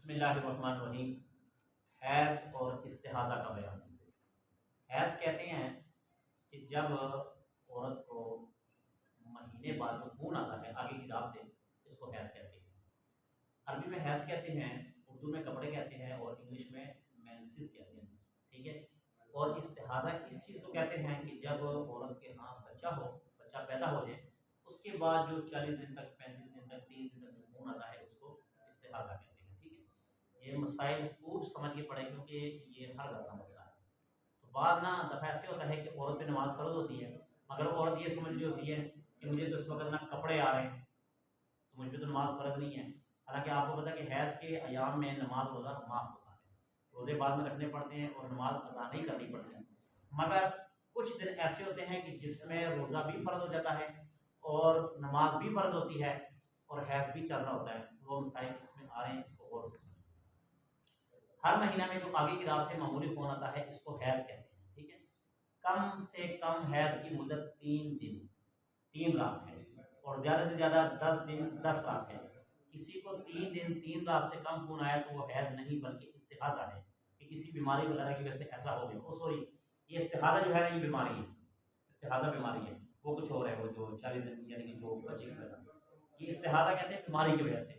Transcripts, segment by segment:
बिस्मिल्लाहिर्रहमानिर्रहीम। हैज़ और इस्तिहाज़ा का बयान। हैज़ कहते हैं कि जब औरत को महीने बाद जो खून आता है आगे की रात से, इसको हैज़ कहते हैं। अरबी में हैज़ कहते हैं, उर्दू में कपड़े कहते हैं और इंग्लिश में मेंसेस कहते हैं। ठीक है। और इस्तिहाज़ा इस चीज़ को कहते हैं कि जब औरत के यहाँ बच्चा पैदा हो जाए, उसके बाद जो 40 दिन तक, 35 दिन तक, 30 दिन तक जो खून आता है, उसको इस्तिहाज़ा कहते हैं। ठीक है। ये मसाइल खूब समझ के पड़े, क्योंकि ये हर घर का मसला है। तो बाद ना दफ़ा ऐसे होता है कि औरत पे नमाज़ फ़र्ज़ होती है, मगर औरत ये समझ रही होती है कि मुझे तो इस वक्त ना कपड़े आ रहे हैं, तो मुझ पर तो नमाज़ फ़र्ज़ नहीं है। हालांकि आपको पता है कि हैज़ के अयाम में नमाज रोज़ा माफ़ होता है, रोज़े बाद में रखने पड़ते हैं और नमाज अदा नहीं करनी पड़ती है। मगर कुछ दिन ऐसे होते हैं कि जिसमें रोज़ा भी फ़र्ज़ हो जाता है और नमाज भी फ़र्ज़ होती है और हैज़ भी चल रहा होता है। तो वो मसाइल इसमें आ रहे हैं, इसको गौर से सुनें। हर महीना में जो आगे की रात से मामूली फ़ोन आता है, इसको हैज़ कहते हैं। ठीक है। कम से कम हैज़ की मुद्दत 3 दिन 3 रात है और ज़्यादा से ज़्यादा 10 दिन 10 रात है। किसी को 3 दिन 3 रात से कम खून आया तो वो हैज़ नहीं बल्कि इस्तिहाज़ा है, कि किसी बीमारी वगैरह की वजह से ऐसा हो गया। ओ सॉरी, ये इस्तिहाज़ा जो है ना, ये बीमारी है, इस्तिहाज़ा बीमारी है, वो कुछ और है। वो जो 40 दिन यानी कि जो बच्चे की पैदा, ये इस्तिहाज़ा कहते हैं बीमारी की वजह से।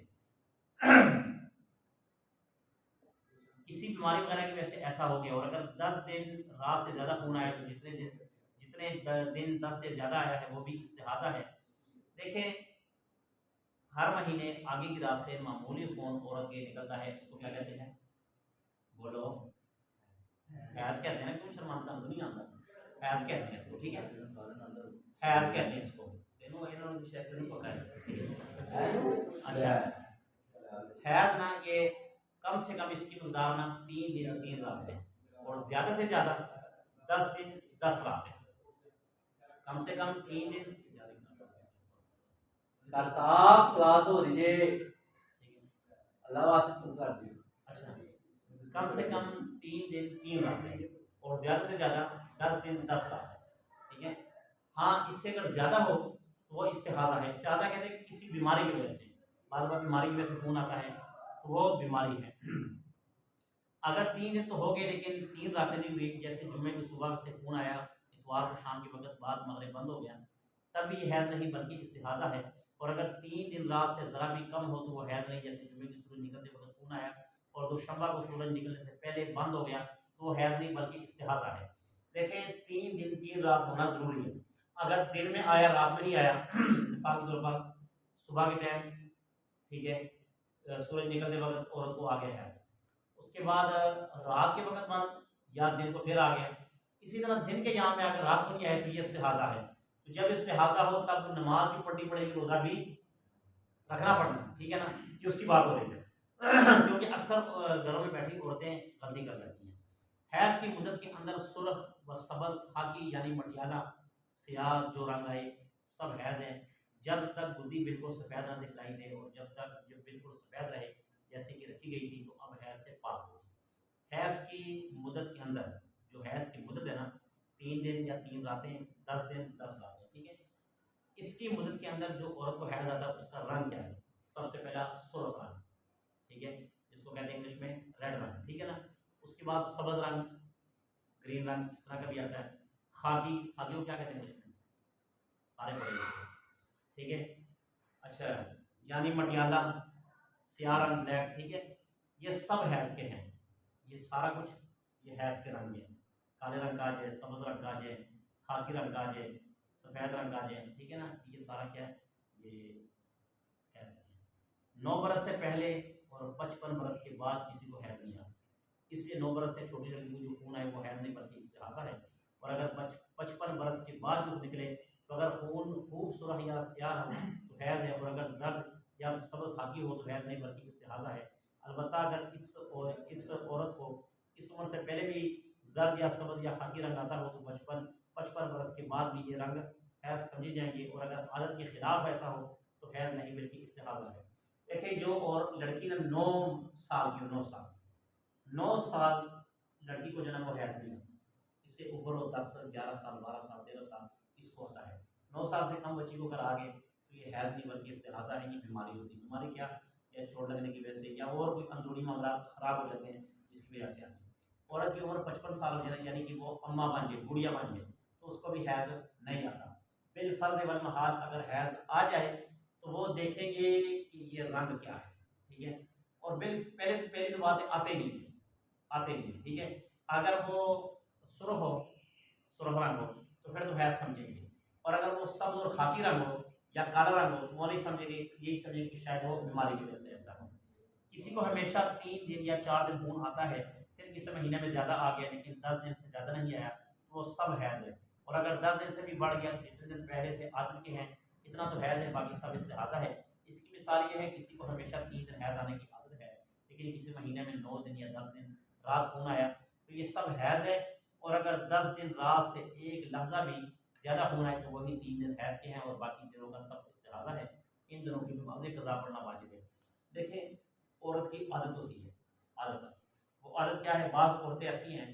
किसी बीमारी वगैरह की वजह से ऐसा हो गया और अगर 10 दिन रात से ज़्यादा खून आया तो जितने दिन 10 से ज़्यादा आया है वो भी इस्तिहाज़ा है। देखें, हर महीने आगे की रात से मामूली खून औरत के निकलता है, इसको क्या कहते हैं? बोलो। हैज़ कहते हैं ना, क्यों शर्माता हूँ, नहीं आता। हैज़ कहते हैं इसको। ठीक है, हैज़ कहते हैं इसको। तेनों इन्होंने शायद नहीं पकड़ा है। अच्छा, हैज़ ना ये कम से कम इसकी मकदार ना 3 दिन 3 रात है और ज़्यादा से ज़्यादा 10 दिन 10 रात है। कम से कम 3 दिन डॉक्टर साहब क्लास हो रही है, अल्लाह वास्ते तुम कर दियो। अच्छा, कम से कम 3 दिन 3 रात है और ज़्यादा से ज़्यादा 10 दिन 10 रात है। ठीक है। हाँ, इससे अगर ज़्यादा हो तो वो इस्तिहाज़ा है। इस्तिहाज़ा कहते हैं किसी बीमारी की वजह से, बार बार बीमारी की वजह से खून आता है तो वो बीमारी है। अगर 3 दिन तो हो गए लेकिन 3 रातें नहीं हुई, जैसे जुम्मे की सुबह से खून आया, इतवार को शाम के वक्त बाद मगरिब बंद हो गया, तब भी ये हैज़ नहीं बल्कि इस्तिहाज़ा है। और अगर 3 दिन रात से ज़रा भी कम हो तो वो हैज़ नहीं, जैसे जुम्मे की सूरज निकलते वक्त खून आया और दोशंबा को सूरज निकलने से पहले बंद हो गया, तो वो हैज़ नहीं बल्कि इस्तिहाज़ा है। देखें, 3 दिन 3 रात होना ज़रूरी है। अगर दिन में आया रात में नहीं आया, मिसाल के तौर पर सुबह के टाइम, ठीक है, सूरज निकलते वक्त औरत को आ गया हैज़, उसके बाद रात के वक्त बंद या दिन को फिर आ गया, इसी तरह दिन के यहाँ पे अगर रात को नहीं आए तो ये इस्तिहाज़ा है। तो जब इस्तिहाज़ा हो तब नमाज भी पढ़नी पड़ेगी, रोज़ा भी रखना पड़ना। ठीक है ना, ये उसकी बात हो रही है। क्योंकि अक्सर घरों में बैठी औरतें गलती कर जाती हैं। हैज़ की मुद्दत के अंदर सुर्ख व सब्ज़, खाकी यानी मटियाला, सियाह जो रंग आए, सब हैज़ है। जब तक गुद्दी बिल्कुल सफ़ेद ना दिखलाई दे और जब बिल्कुल सफ़ेद रहे जैसे कि रखी गई थी, तो अब हैज़ से पाक हो। हैज़ की मुद्दत के अंदर, जो हैज़ की मुद्दत है ना, 3 दिन या 3 रातें, 10 दिन 10 रातें। ठीक है। इसकी मुद्दत के अंदर जो औरत को हैज़ आता है उसका रंग क्या है? सबसे पहला सुर्ख रंग, ठीक है, जिसको कहते हैं इंग्लिश में रेड रंग। ठीक है ना। उसके बाद सब्ज़ रंग, ग्रीन रंग, इस तरह का भी आता है। खाकी, खाकी को क्या कहते हैं इंग्लिश में? सारे पढ़े हुए हैं। ठीक है। अच्छा, यानी मटियाला, सियाह रंग, ब्लैक। ठीक है। ये सब हैज़ के हैं, ये सारा कुछ ये हैज़ के रंग है। काले रंग का आ जाए, सब्ज़ रंग का आ जाए, खाकी रंग का आ जाए, सफ़ेद रंग का आ जाए। ठीक है ना, ये सारा क्या है? ये हैज़ है। 9 बरस से पहले और 55 बरस के बाद किसी को हैज़ नहीं आता, इसलिए 9 बरस से छोटी लड़की को जो खून आए वो हैज़ नहीं बल्कि इस्तिहाज़ा है। और अगर 55 बरस के बाद जो निकले तो अगर खून खूब सुरख या स्याह हो तो हैज़ है, और अगर जर्द या सब्ज़ खाकी हो तो हैज़ नहीं बल्कि इस्तिहाज़ा है। अलबत्ता अगर इस औरत को इस उम्र से पहले भी जर्द या सब्ज़ या खाकी रंग आता हो तो 55 बरस के बाद भी ये रंग हैज़ समझे जाएंगे, और अगर आदत के खिलाफ ऐसा हो तो हैज़ नहीं बल्कि इस्तिहाज़ा है। देखिए, जो और लड़की ने 9 साल की, 9 साल लड़की को जो है वो हैज़ नहीं आता, इससे ऊपर हो 10 11 साल 12 साल 13 साल इसको होता है। 9 साल से कम बच्ची को अगर आ गए तो ये हैज़ नहीं बल्कि इस्तिहाज़ा है, ये बीमारी होती है। बीमारी क्या? या चोट लगने की वजह से या और कोई अंदरूनी मामला ख़राब हो जाते हैं जिसकी वजह से आती है। औरत की उम्र 55 साल हो जाए यानी कि वो अम्मा बन जाए, बुढ़िया बन जाए, तो उसको भी हैज़ नहीं आता। बिल फ़र्ज़ वल महाल अगर हैज़ आ जाए तो वो देखेंगे कि ये रंग क्या है, ठीक है। और पहली तो बात है आते नहीं है, आते नहीं है, ठीक है। अगर वो सुरख रंग हो तो फिर तो हैज़ समझेंगे, और अगर वो सब्ज़ और खाकी रंग हो या काला रंग हो तो वो नहीं समझेंगे, यही समझेंगे कि शायद वो बीमारी की वजह से ऐसा हो। किसी को हमेशा 3 दिन या 4 दिन खून आता है, फिर किसी महीने में ज़्यादा आ गया लेकिन 10 दिन से ज़्यादा नहीं आया तो वो सब हैज़ है। और अगर 10 दिन से भी बढ़ गया तो जितने दिन पहले से आदत के हैं इतना तो हैज़ है, बाकी सब इस्तिहाज़ा है। इसकी मिसाल ये है, किसी को हमेशा 3 दिन हैज़ आने की आदत है लेकिन किसी महीने में 9 दिन या 10 दिन रात खून आया तो ये सब हैज़ है। और अगर 10 दिन रात से एक लहजा भी ज़्यादा खून आए तो वही 3 दिन हैज़ के हैं और बाकी दिनों का सब इस्तिहाज़ा है। इन दिनों की नमाज़ें कज़ा पढ़ना वाजिब है। देखें, औरत की आदत होती है, आदत, वो आदत क्या है, बाज़ औरतें ऐसी हैं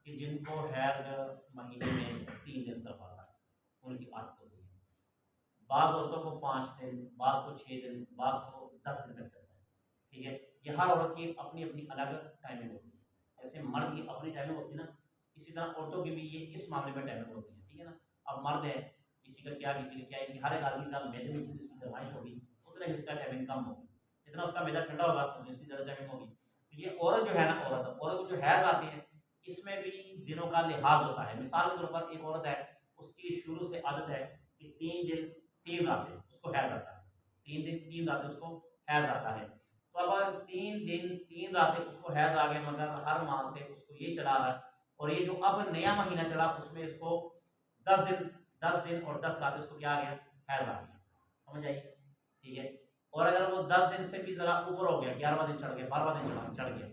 कि जिनको हैज़ महीने में 3 दिन सिर्फ आता है, उनकी आदत होती है। बाज़ औरतों को 5 दिन, बाज़ को 6 दिन, बाज़ को 10 दिन तक चलता है, ठीक है। ये हर औरत की अपनी अपनी अलग टाइमिंग होती है। जैसे मर्द की अपनी टाइमिंग होती है ना, इसी तरह औरतों की भी ये इस मामले में टाइमिंग होती है, ठीक है ना। अब मर्द है, किसी का क्या इनकी हर एक आदमी का मैदे में जितनी उसकी फरमाइश होगी उतना ही उसका टाइमिंग कम होगी, जितना उसका मैदा ठंडा होगा उतनी उसकी ज़्यादा टाइमिंग होगी। तो ये औरत जो है ना, औरत को जो हैज़ आती है इसमें भी दिनों का लिहाज होता है। मिसाल के तौर पर एक औरत है, उसकी शुरू से आदत है कि 3 दिन 3 रातें उसको हैज़ आता है, 3 दिन 3 रातें उसको हैज़ आता है। तो अब अगर 3 दिन 3 रातें उसको हैज़ आ गए मगर हर माह से उसको ये चला रहा है और ये जो अब नया महीना चला उसमें इसको 10 दिन और 10 रातें उसको क्या आ गया, हैज़ आ गया, समझ आई, ठीक है। और अगर वो 10 दिन से भी ज़रा ऊपर हो गया, 11वां दिन चढ़ गया, 12वां दिन चढ़ गया,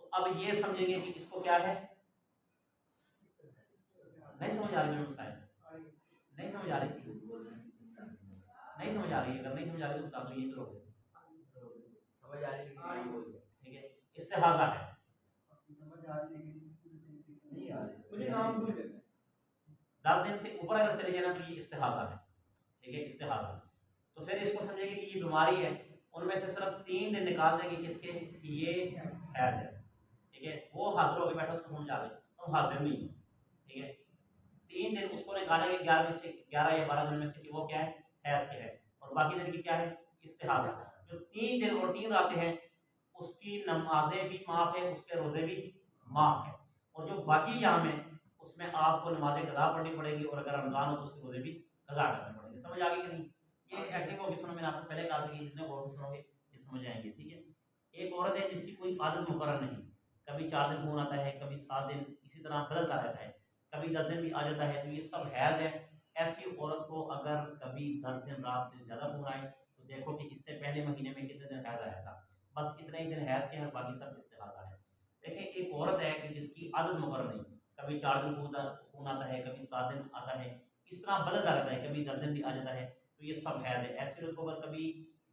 तो अब ये समझेंगे कि इसको क्या है। नहीं समझ आ रही, शायद नहीं समझ आ रही, नहीं समझ आ रही, अगर नहीं समझ आ रही तो बता दो, ये तो रोक देते, समझ आ रही है, ठीक है। इस्तिहाज़ा है, समझ आ रही है, नहीं आ रही मुझे नाम भूल गए। 10 दिन से ऊपर अगर चले जाए ना तो ये इस्तिहाज़ा है, ठीक है, इस्तिहाज़ा। तो फिर इसको समझेंगे कि ये बीमारी है, उनमें से सिर्फ 3 दिन निकाल देंगे किसके, कि ये हैज़ है, ठीक है। वो हाजिर होकर बैठा उसको समझा दे, तो हाजिर नहीं है, ठीक है। 3 दिन उसको निकालेंगे 11 में से, 11 या 12 दिन में से कि वो क्या है, हैज़ के है, और बाकी दिन की क्या है, इस्तिहाज़ा। जो 3 दिन और 3 रातें हैं उसकी नमाजें भी माफ़ है, उसके रोज़े भी माफ़ है, और जो बाकी यहाँ में उसमें आपको नमाजें कज़ा पढ़नी पड़ेगी, और अगर रमज़ान हो तो उसके रोज़े भी कज़ा करने पड़ेंगे। समझ आ गई कि नहीं। ये एक्टिव होगी, सुनो, मैंने आपको पहले कहा था कि जितने गौर से सुनोगे ये समझ आएंगे, ठीक है। एक औरत है जिसकी कोई आदत मुकर्रर नहीं, कभी 4 दिन खून आता है, कभी 7 दिन, इसी तरह बदलता रहता है, कभी 10 दिन भी आ जाता है, तो ये सब हैज़ है। ऐसी औरत को अगर कभी 10 दिन रात से ज़्यादा खून आए तो देखो कि इससे पहले महीने में कितने दिन हैज़ आया था, बस इतने ही दिन हैज़ के हैं, बाकी सब इस्तिहाज़ा है। देखिए, एक औरत है कि जिसकी आदत मुकर्रर नहीं, कभी 4 दिन खून आता है, कभी 7 दिन आता है, इस तरह बदलता रहता है, कभी 10 दिन भी आ जाता है, तो ये सब हैज़ है। ऐसी औरत को अगर कभी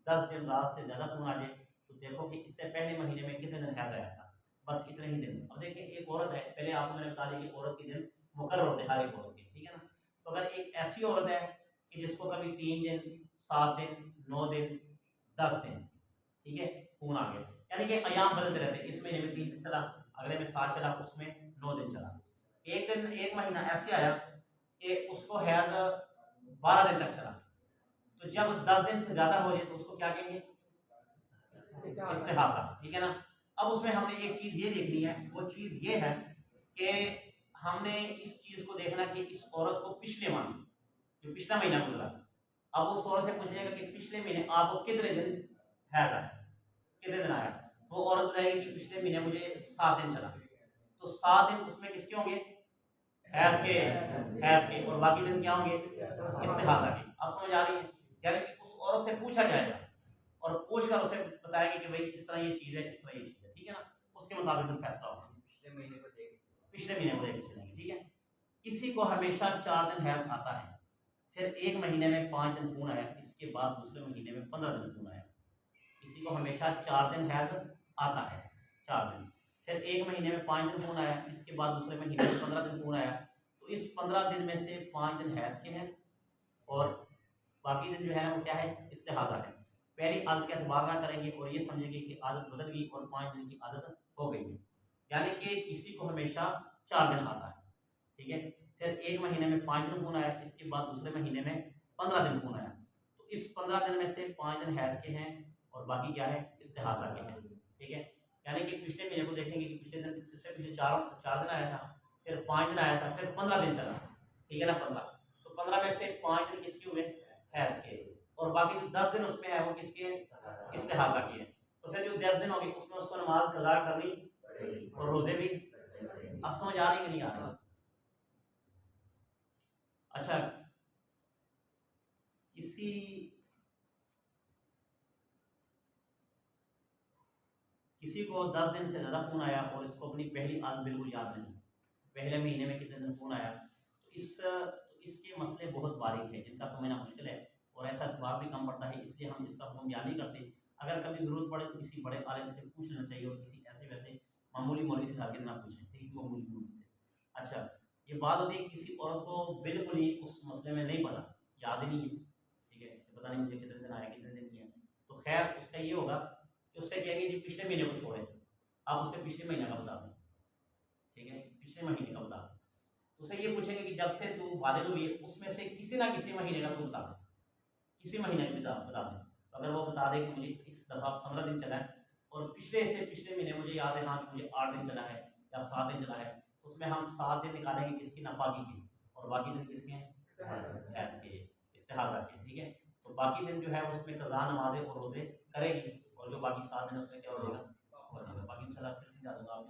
10 दिन रात से ज़्यादा खून आ जाए तो देखो कि इससे पहले महीने में कितने दिन हैज़ आया था, बस इतने ही दिन। अब देखिए, एक औरत है, पहले आपको मैंने बता दिया कि औरत के दिन मुकर्रर होते हैं हर एक औरत के, ठीक है ना। तो अगर एक ऐसी औरत है कि जिसको कभी 3 दिन, 7 दिन, 9 दिन, 10 दिन, ठीक है, खून आ गया, यानी कि अयाम बदलते रहते हैं, इस महीने में 3 दिन चला, अगले में 7 चला, उसमें 9 दिन चला। एक दिन, एक महीना ऐसे आया कि उसको हैज़ 12 दिन तक चला, तो जब 10 दिन से ज़्यादा हो जाए तो उसको क्या कहेंगे, इस्तिहाज़ा, ठीक है ना। अब उसमें हमने एक चीज़ ये देखनी है, वो चीज़ ये है कि हमने इस चीज़ को देखना कि इस औरत को पिछले माह जो पिछला महीना गुजरा, अब उस औरत से पूछा जाएगा कि पिछले महीने आपको कितने दिन हैज़ आया, कितने दिन आया, तो वो औरत बताएगी कि पिछले महीने मुझे 7 दिन चला, तो 7 दिन उसमें किसके होंगे, हैज़ के, और बाकी दिन क्या होंगे, इस्तिहाज़ा के। अब समझ आ रही है, यानी कि उस औरत से पूछा जाएगा और पूछ कर उसे बताएंगे कि भाई इस तरह ये चीज़ है, इस तरह ये चीज़ है, ठीक है ना, उसके मुताबिक फिर फैसला होगा। पिछले महीने को देख, पिछले महीने को लेकर चलेंगे, ठीक है। किसी को हमेशा 4 दिन हैज़ आता है, फिर एक महीने में 5 दिन खून आया, इसके बाद दूसरे महीने में 15 दिन खून आया। किसी को हमेशा 4 दिन हैज़ आता है, 4 दिन, फिर एक महीने में 5 दिन खून आया, इसके बाद दूसरे महीने में 15 दिन खून आया, तो इस 15 दिन में से 5 दिन हैज़ के हैं और बाकी दिन जो है वो क्या है, इस्तिहाज़ा है। पहली आदत का एतबार ना करेंगे और ये समझेंगे कि आदत बदल गई और 5 दिन की आदत हो गई है। यानी कि किसी को हमेशा 4 दिन आता है, ठीक है। फिर एक महीने में 5 दिन खून आया, इसके बाद दूसरे महीने में 15 दिन खून आया, तो इस 15 दिन में से 5 दिन हैज़ के हैं और बाकी क्या है, इस्तिहाज़ा के हैं, ठीक है। यानी कि पिछले महीने को देखेंगे कि पिछले दिन, इससे पिछले 4 दिन आया था, फिर 5 दिन आया था, फिर 15 दिन चला, ठीक है ना, 15। तो 15 में से 5 दिन किसके हुए, हैज़ के, और बाकी जो 10 दिन उसमें है वो किसके, इस्तिहाज़ा के हैं। तो फिर जो 10 दिन हो गए उसमें उसको नमाज कज़ा करनी और रोज़े भी। अब समझ आ रही है कि नहीं आ रही? अच्छा, किसी को 10 दिन से ज़्यादा खून आया और इसको अपनी पहली आदत बिल्कुल याद नहीं, पहले महीने में कितने दिन खून आया, तो इसके मसले बहुत बारीक है जिनका समझना मुश्किल है और ऐसा जवाब भी कम पड़ता है, इसलिए हम इसका हुक्म बयान नहीं करते। अगर कभी ज़रूरत पड़े तो किसी बड़े आलिम से पूछ लेना चाहिए और किसी ऐसे वैसे मामूली मौलवी से हरगिज़ ना पूछें, ठीक है, मामूली मौलवी से। अच्छा, ये बात होती है किसी औरत को बिल्कुल ही उस मसले में नहीं पता, याद ही नहीं है, ठीक है, पता नहीं मुझे कितने दिन आया कितने दिन नहीं है, तो खैर उसका ये होगा कि उससे कहेंगे जी पिछले महीने को छोड़ें, आप उससे पिछले महीने का बता दें, ठीक है, पिछले महीने का बता दें। उसे ये पूछेंगे कि जब से तू बालिग हुई है उसमें से किसी ना किसी महीने का तू बता दे, किसी महीने का बता दे। तो अगर वो बता दे कि मुझे इस दफ़ा 15 दिन चला है और पिछले से पिछले महीने मुझे याद है हाँ कि मुझे 8 दिन चला है या 7 दिन चला है, तो उसमें हम 7 दिन निकालेंगे किसकी, नापाकी के, और बाकी दिन किसके हैं, हैज़ के, इस्तिहाज़ा के, ठीक है। तो बाकी दिन जो है उसमें कज़ा नमाज़ें और रोज़े करेगी और जो बाकी 7 दिन उसमें क्या हो जाएगा, बाकी इंशाल्लाह फिर समझा दूँगा आप।